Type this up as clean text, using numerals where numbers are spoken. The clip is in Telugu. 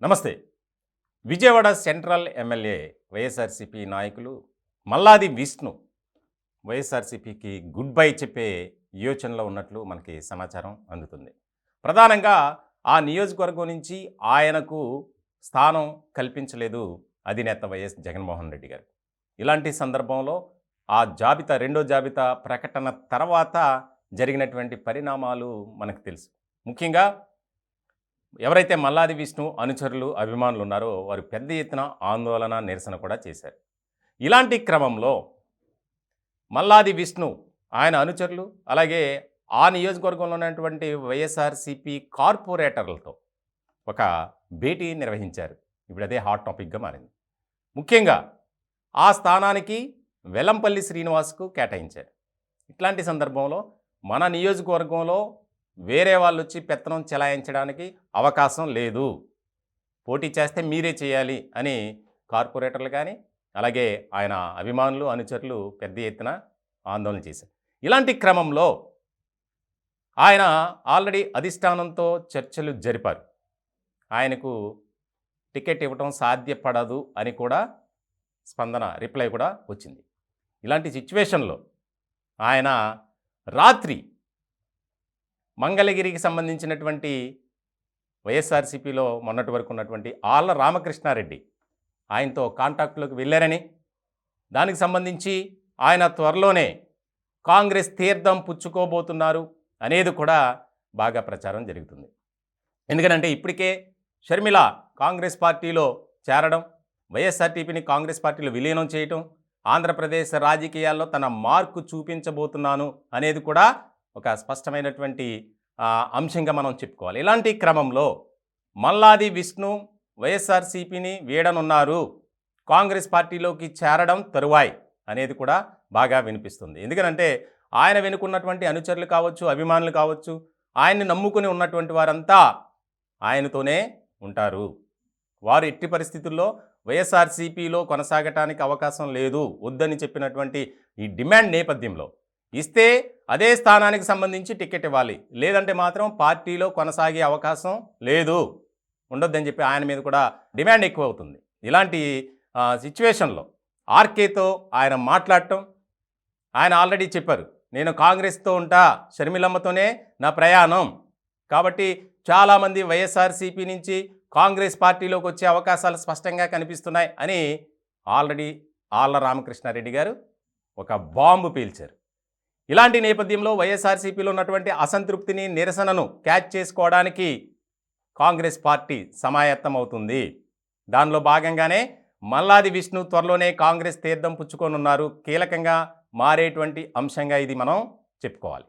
నమస్తే. విజయవాడ సెంట్రల్ ఎమ్మెల్యే వైఎస్ఆర్సీపీ నాయకులు మల్లాది విష్ణు వైఎస్ఆర్సీపీకి గుడ్ బై చెప్పే యోచనలో ఉన్నట్లు మనకి సమాచారం అందుతుంది. ప్రధానంగా ఆ నియోజకవర్గం నుంచి ఆయనకు స్థానం కల్పించలేదు అధినేత వైఎస్ జగన్మోహన్ రెడ్డి గారు. ఇలాంటి సందర్భంలో ఆ జాబితా రెండో జాబితా ప్రకటన తర్వాత జరిగినటువంటి పరిణామాలు మనకు తెలుసు. ముఖ్యంగా ఎవరైతే మల్లాది విష్ణు అనుచరులు, అభిమానులు ఉన్నారో వారు పెద్ద ఎత్తున ఆందోళన, నిరసన కూడా చేశారు. ఇలాంటి క్రమంలో మల్లాది విష్ణు, ఆయన అనుచరులు, అలాగే ఆ నియోజకవర్గంలో ఉన్నటువంటి వైఎస్ఆర్సీపీ కార్పొరేటర్లతో ఒక భేటీ నిర్వహించారు. ఇప్పుడు అదే హాట్ టాపిక్గా మారింది. ముఖ్యంగా ఆ స్థానానికి వెల్లంపల్లి శ్రీనివాస్కు కేటాయించారు. ఇట్లాంటి సందర్భంలో మన నియోజకవర్గంలో వేరే వాళ్ళు వచ్చి పెత్తనం చెలాయించడానికి అవకాశం లేదు, పోటీ చేస్తే మీరే చేయాలి అని కార్పొరేటర్లు కానీ, అలాగే ఆయన అభిమానులు, అనుచరులు పెద్ద ఎత్తున ఆందోళన చేశారు. ఇలాంటి క్రమంలో ఆయన ఆల్రెడీ అధిష్టానంతో చర్చలు జరిపారు. ఆయనకు టికెట్ ఇవ్వటం సాధ్యపడదు అని కూడా రిప్లై కూడా వచ్చింది. ఇలాంటి సిచ్యువేషన్లో ఆయన రాత్రి మంగళగిరికి సంబంధించినటువంటి వైఎస్ఆర్సీపీలో మొన్నటి వరకు ఉన్నటువంటి ఆళ్ల రామకృష్ణారెడ్డి ఆయనతో కాంటాక్ట్లోకి వెళ్ళారని, దానికి సంబంధించి ఆయన త్వరలోనే కాంగ్రెస్ తీర్థం పుచ్చుకోబోతున్నారు అనేది కూడా బాగా ప్రచారం జరుగుతుంది. ఎందుకంటే ఇప్పటికే షర్మిల కాంగ్రెస్ పార్టీలో చేరడం, వైఎస్ఆర్టీపీని కాంగ్రెస్ పార్టీలో విలీనం చేయటం, ఆంధ్రప్రదేశ్ రాజకీయాల్లో తన మార్కు చూపించబోతున్నాను అనేది కూడా ఒక స్పష్టమైనటువంటి అంశంగా మనం చెప్పుకోవాలి. ఇలాంటి క్రమంలో మల్లాది విష్ణు వైఎస్ఆర్సీపీని వీడనున్నారు, కాంగ్రెస్ పార్టీలోకి చేరడం తరువాయి అనేది కూడా బాగా వినిపిస్తుంది. ఎందుకంటే ఆయన వెనుకున్నటువంటి అనుచరులు కావచ్చు, అభిమానులు కావచ్చు, ఆయన్ని నమ్ముకుని ఉన్నటువంటి వారంతా ఆయనతోనే ఉంటారు. వారు ఎట్టి పరిస్థితుల్లో వైఎస్ఆర్సీపీలో కొనసాగటానికి అవకాశం లేదు వద్దని చెప్పినటువంటి ఈ డిమాండ్ నేపథ్యంలో ఇస్తే అదే స్థానానికి సంబంధించి టికెట్ ఇవ్వాలి, లేదంటే మాత్రం పార్టీలో కొనసాగే అవకాశం లేదు, ఉండొద్దని చెప్పి ఆయన మీద కూడా డిమాండ్ ఎక్కువ అవుతుంది. ఇలాంటి సిచ్యువేషన్లో ఆర్కేతో ఆయన మాట్లాడటం, ఆయన ఆల్రెడీ చెప్పారు, నేను కాంగ్రెస్తో ఉంటా, షర్మిలమ్మతోనే నా ప్రయాణం, కాబట్టి చాలామంది వైఎస్ఆర్సీపీ నుంచి కాంగ్రెస్ పార్టీలోకి వచ్చే అవకాశాలు స్పష్టంగా కనిపిస్తున్నాయి అని ఆల్రెడీ ఆళ్ల రామకృష్ణారెడ్డి గారు ఒక బాంబు పేల్చారు. ఇలాంటి నేపథ్యంలో వైఎస్ఆర్సీపీలో ఉన్నటువంటి అసంతృప్తిని, నిరసనను క్యాచ్ చేసుకోవడానికి కాంగ్రెస్ పార్టీ సమాయత్తం అవుతుంది. దానిలో భాగంగానే మల్లాది విష్ణు త్వరలోనే కాంగ్రెస్ తీర్థం పుచ్చుకోనున్నారు. కీలకంగా మారేటువంటి అంశంగా ఇది మనం చెప్పుకోవాలి.